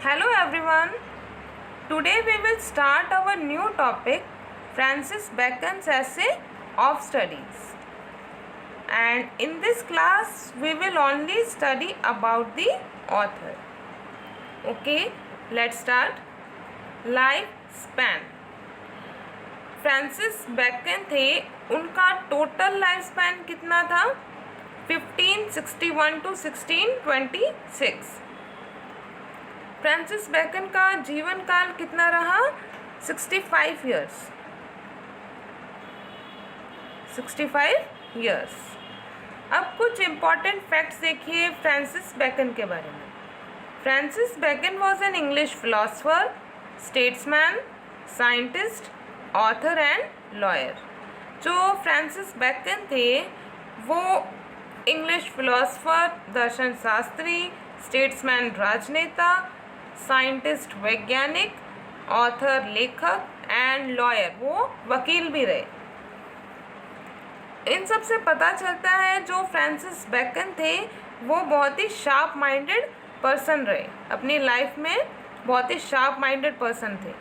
Hello everyone. Today we will start our new topic, Francis Bacon's essay of studies. And in this class we will only study about the author. Okay, let's start. Lifespan. Francis Bacon थे, उनका total life span कितना था? 1561 to 1626. Francis bacon का जीवन काल कितना रहा? 65 years. 65 years. अब कुछ इम्पॉर्टेंट फैक्ट्स देखिए फ्रांसिस बैकन के बारे में. Francis Bacon was an English philosopher, statesman, scientist, author and lawyer. जो फ्रांसिस बैकन थे वो इंग्लिश फिलोसफर, दर्शन शास्त्री, स्टेट्समैन राजनेता, साइंटिस्ट वैज्ञानिक, ऑथर लेखक एंड लॉयर वो वकील भी रहे. इन सब से पता चलता है जो फ्रांसिस बैकन थे वो बहुत ही शार्प माइंडेड पर्सन रहे. अपनी लाइफ में बहुत ही शार्प माइंडेड पर्सन थे.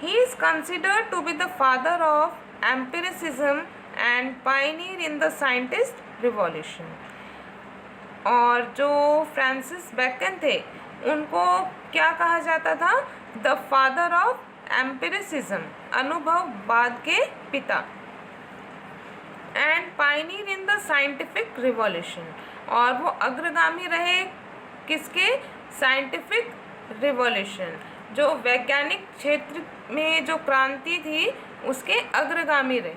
He is considered to be the father of empiricism and pioneer in the scientist revolution. और जो फ्रांसिस बैकन थे उनको क्या कहा जाता था? द फादर ऑफ एम्पिरिसिज्म, अनुभववाद के पिता. And Pioneer in the scientific revolution, और वो अग्रगामी रहे किसके? साइंटिफिक रिवॉल्यूशन, जो वैज्ञानिक क्षेत्र में जो क्रांति थी उसके अग्रगामी रहे.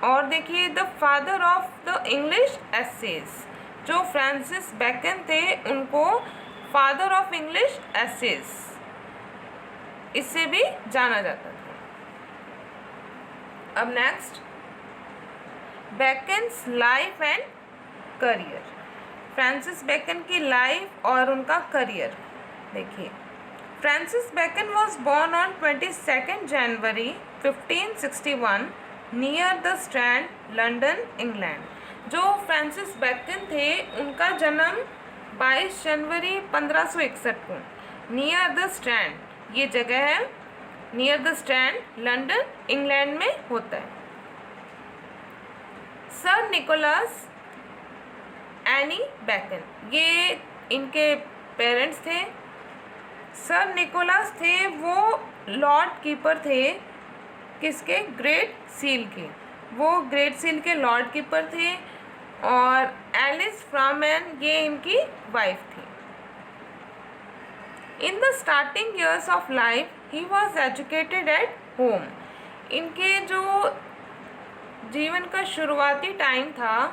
और देखिए the father of the English essays, जो फ्रांसिस बैकन थे उनको फादर ऑफ इंग्लिश एसेज इससे भी जाना जाता था. अब next, Bacon's life and career. Francis Bacon की लाइफ और उनका करियर देखिए. Francis Bacon was born on 22 January 1561 near the Strand, London, England. जो फ्रांसिस बैकन थे उनका जन्म 22 जनवरी 1561 को नियर द स्ट्रैंड, ये जगह है near the Strand, London, England में होता है. सर निकोलस एनी बैकन, ये इनके पेरेंट्स थे. सर निकोलस थे वो लॉर्ड कीपर थे किसके? ग्रेट सील के. वो ग्रेट सील के लॉर्ड कीपर थे. और एलिस फ्रामैन ये इनकी वाइफ थी. In the starting years of life he was educated at home. इनके जो जीवन का शुरुआती टाइम था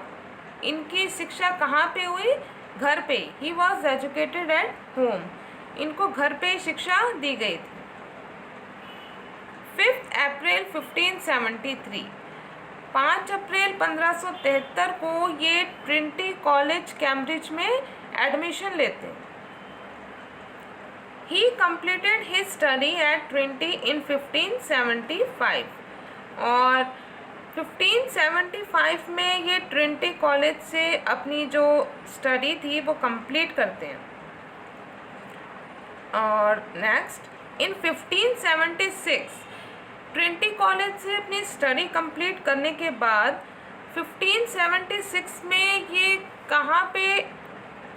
इनकी शिक्षा कहाँ पे हुई? घर पे. He was educated at home, इनको घर पे शिक्षा दी गई थी. 5 अप्रैल 1573, 5 अप्रैल 1573 को ये ट्रिनिटी कॉलेज कैम्ब्रिज में एडमिशन लेते हैं. He completed his study at Trinity in 1575. और 1575 में ये ट्रिनिटी कॉलेज से अपनी जो स्टडी थी वो कंप्लीट करते हैं. और नेक्स्ट, इन 1576 ट्रिनिटी कॉलेज से अपनी स्टडी कंप्लीट करने के बाद 1576 में ये कहाँ पे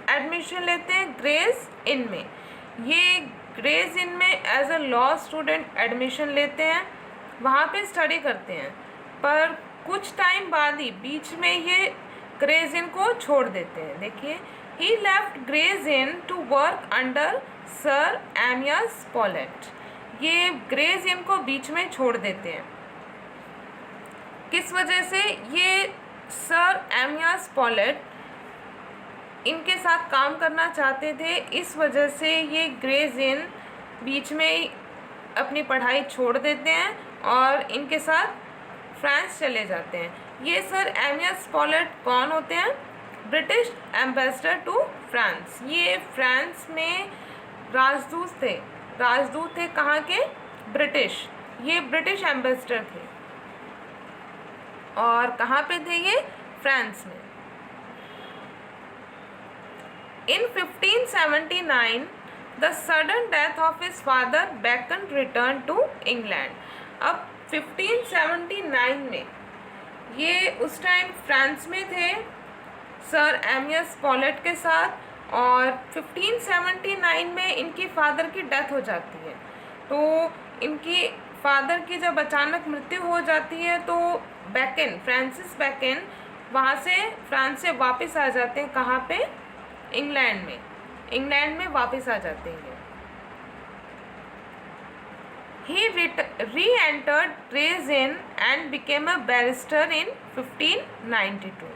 एडमिशन लेते हैं? ग्रेस इन में. ये ग्रेस इन में as a law student admission लेते हैं, वहाँ पे स्टडी करते हैं. पर कुछ टाइम बाद ही बीच में ये ग्रेस इन को छोड़ देते हैं. देखिए, he left Gray's Inn to work under sir Amias Paulet. ये ग्रेस इन को बीच में छोड़ देते हैं. किस वजह से? ये सर एमियस पॉलेट इनके साथ काम करना चाहते थे, इस वजह से ये ग्रेस इन बीच में अपनी पढ़ाई छोड़ देते हैं और इनके साथ फ्रांस चले जाते हैं. ये सर एमियस पॉलेट कौन होते हैं? British ambassador to France. ये फ्रांस में राजदूत थे. राजदूत थे कहाँ के? ब्रिटिश. ये ब्रिटिश एम्बेसडर थे. और कहाँ पे थे ये? फ्रांस में. In 1579, the sudden death of his father Bacon returned to England. अब 1579 में ये उस टाइम फ्रांस में थे सर एमियस पॉलेट के साथ, और 1579 में इनकी फादर की डेथ हो जाती है। तो इनकी फादर की जब अचानक मृत्यु हो जाती है तो बैकन, फ्रांसिस बैकन वहाँ से फ्रांस से वापस आ जाते हैं। कहाँ पे? इंग्लैंड में वापस आ जाते हैं। He re-entered Gray's Inn and became a barrister in 1592।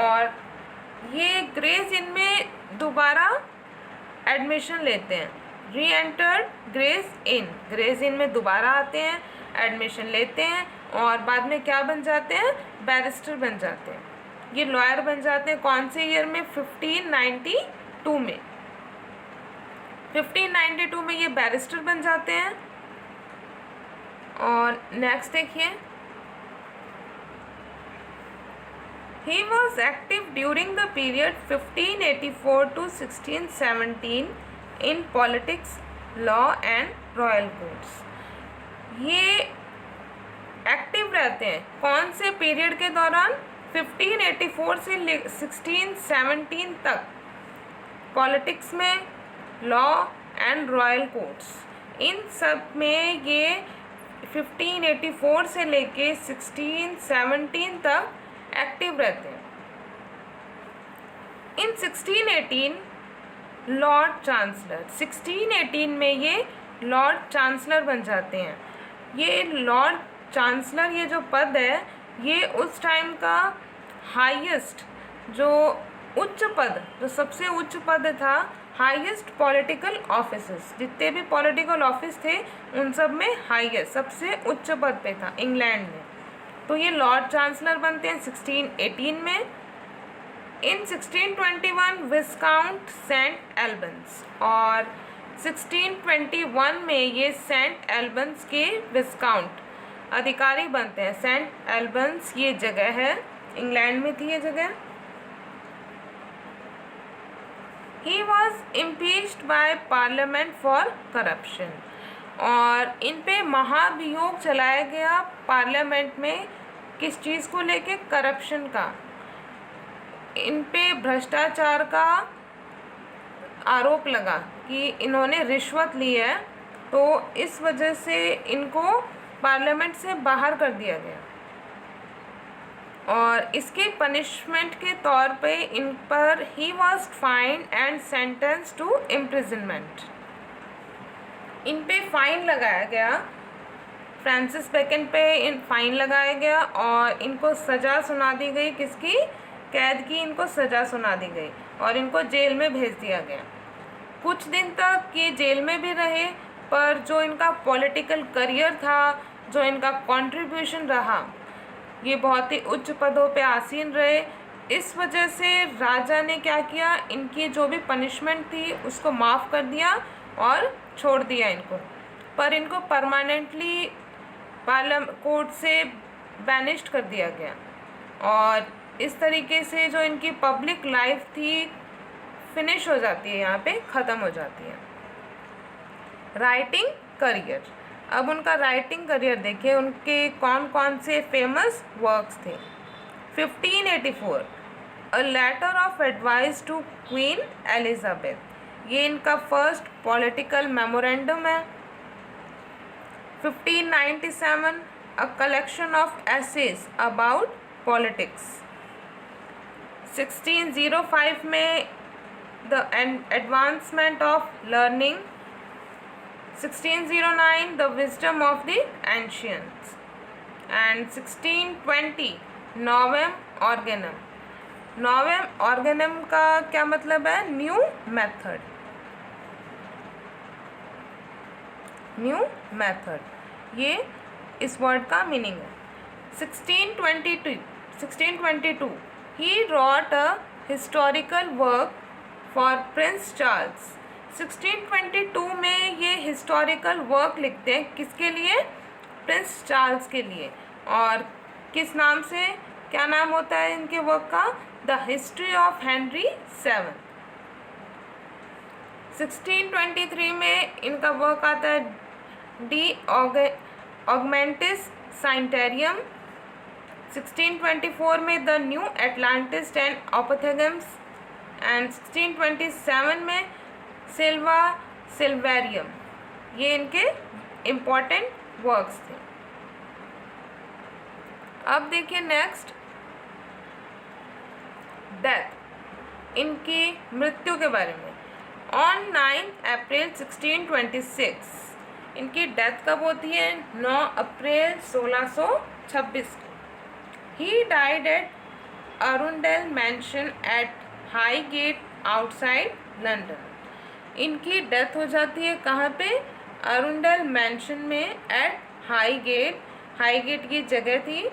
और ये ग्रेज इन में दोबारा एडमिशन लेते हैं। री-एंटर्ड ग्रेज इन में दोबारा आते हैं, एडमिशन लेते हैं और बाद में क्या बन जाते हैं? बैरिस्टर बन जाते हैं। ये लॉयर बन जाते हैं। कौन से ईयर में? 1592 में। 1592 में ये बैरिस्टर बन जाते हैं। और नेक्स्ट देखिए, he was active during the period 1584 to 1617 in politics, law and royal courts। ये एक्टिव रहते हैं कौन से पीरियड के दौरान? 1584 से 1617 तक पॉलिटिक्स में, लॉ एंड रॉयल कोर्ट्स, इन सब में ये 1584 से लेके 1617 तक एक्टिव रहते हैं। इन 1618 लॉर्ड चांसलर, 1618 में ये लॉर्ड चांसलर बन जाते हैं। ये लॉर्ड चांसलर, ये जो पद है, ये उस टाइम का हाईएस्ट, जो उच्च पद, जो सबसे उच्च पद था, हाईएस्ट पॉलिटिकल ऑफिसर्स, जितने भी पॉलिटिकल ऑफिस थे उन सब में हाईएस्ट, सबसे उच्च पद पे था इंग्लैंड में। तो ये लॉर्ड चांसलर बनते हैं 1618 में। इन 1621 विस्काउंट सेंट एल्बन्स, और 1621 में ये सेंट एल्बन्स के विस्काउंट अधिकारी बनते हैं। सेंट एल्बन्स ये जगह है, इंग्लैंड में थी ये जगह। He was impeached by Parliament for corruption, और इन पे महाभियोग चलाया गया पार्लियामेंट में। किस चीज़ को लेके? करप्शन का। इन पे भ्रष्टाचार का आरोप लगा कि इन्होंने रिश्वत ली है, तो इस वजह से इनको पार्लियामेंट से बाहर कर दिया गया। और इसके पनिशमेंट के तौर पे इन पर he was fine and sentence to imprisonment. इन पे फाइन लगाया गया, फ्रांसिस बैकन पे इन फाइन लगाया गया और इनको सज़ा सुना दी गई। किसकी? कैद की इनको सज़ा सुना दी गई और इनको जेल में भेज दिया गया। कुछ दिन तक ये जेल में भी रहे, पर जो इनका पॉलिटिकल करियर था, जो इनका कंट्रीब्यूशन रहा, ये बहुत ही उच्च पदों पे आसीन रहे। इस वजह से राजा ने क्या किया? इनकी जो भी पनिशमेंट थी उसको माफ़ कर दिया और छोड़ दिया इनको, पर इनको परमानेंटली कोर्ट से बैनिश्ड कर दिया गया। और इस तरीके से जो इनकी पब्लिक लाइफ थी फिनिश हो जाती है, यहाँ पे ख़त्म हो जाती है। राइटिंग करियर, अब उनका राइटिंग करियर देखिए, उनके कौन कौन से फेमस वर्क्स थे। 1584 a letter of advice to Queen Elizabeth, ये इनका फर्स्ट पॉलिटिकल मेमोरेंडम है। 1597 a collection of essays about politics. 1605 में the advancement of learning. 1609 the wisdom of the ancients, and 1620 novum organum। novum organum का क्या मतलब है? New method, new method, ये इस वर्ड का मीनिंग है। 1622 he wrote a historical work for Prince Charles। 1622 में ये हिस्टोरिकल वर्क लिखते हैं, किसके लिए? प्रिंस चार्ल्स के लिए। और किस नाम से, क्या नाम होता है इनके वर्क का? The history of Henry VII। 1623 में इनका वर्क आता है डी ऑगमेंटिस साइंटेरियम। 1624 में the New Atlantis and Apophthegms and 1627 में सिल्वा सिल्वेरियम। ये इनके इम्पॉर्टेंट वर्क्स थे। अब देखिए नेक्स्ट डेथ, इनकी मृत्यु के बारे में। ऑन 9 अप्रैल 1626 इनकी डेथ कब होती है? 9 अप्रैल 1626 को। He died at Arundel mansion at Highgate outside London. इनकी डेथ हो जाती है कहाँ पे? अरुंडेल मैंशन में एट हाईगेट। हाईगेट की जगह थी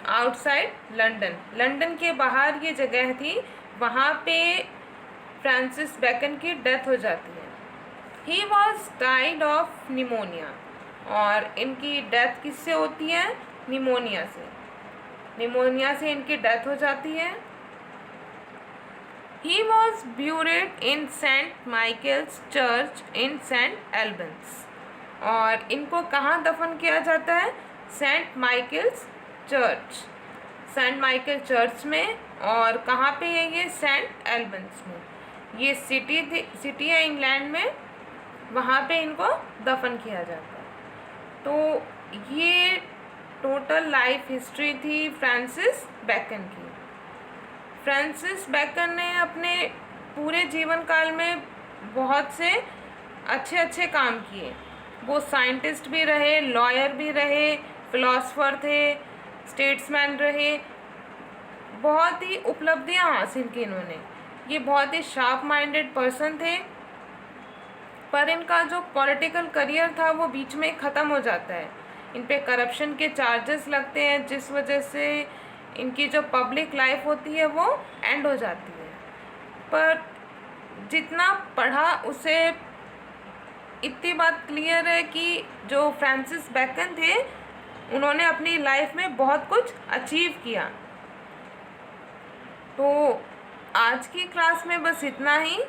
आउटसाइड लंदन, लंदन के बाहर ये जगह थी, वहाँ पे फ्रांसिस बेकन की डेथ हो जाती है। He was died of pneumonia, और इनकी डेथ किससे होती है? निमोनिया से। निमोनिया से इनकी डेथ हो जाती है। He was buried in Saint Michael's church in Saint Albans, और इनको कहाँ दफन किया जाता है? Saint Michael's church, Saint Michael church में। और कहाँ पे है ये? सेंट एल्बन्स में। ये सिटी है इंग्लैंड में, वहाँ पे इनको दफन किया जाता है। तो ये टोटल लाइफ हिस्ट्री थी फ्रांसिस बेकन की। फ्रांसिस बेकन ने अपने पूरे जीवन काल में बहुत से अच्छे अच्छे काम किए। वो साइंटिस्ट भी रहे, लॉयर भी रहे, फिलोसफर थे, स्टेट्समैन रहे, बहुत ही उपलब्धियां हासिल की इन्होंने। ये बहुत ही शार्प माइंडेड पर्सन थे, पर इनका जो पॉलिटिकल करियर था वो बीच में ख़त्म हो जाता है। इन पे करप्शन के चार्जेस लगते हैं, जिस वजह से इनकी जो पब्लिक लाइफ होती है वो एंड हो जाती है। पर जितना पढ़ा उसे इतनी बात क्लियर है कि जो फ्रांसिस बेकन थे उन्होंने अपनी लाइफ में बहुत कुछ अचीव किया। तो आज की क्लास में बस इतना ही।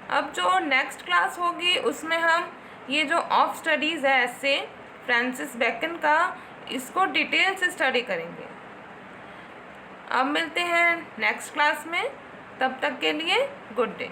अब जो नेक्स्ट क्लास होगी उसमें हम ये जो ऑफ स्टडीज़ है ऐसे फ्रांसिस बेकन का, इसको डिटेल से स्टडी करेंगे। अब मिलते हैं नेक्स्ट क्लास में, तब तक के लिए गुड डे।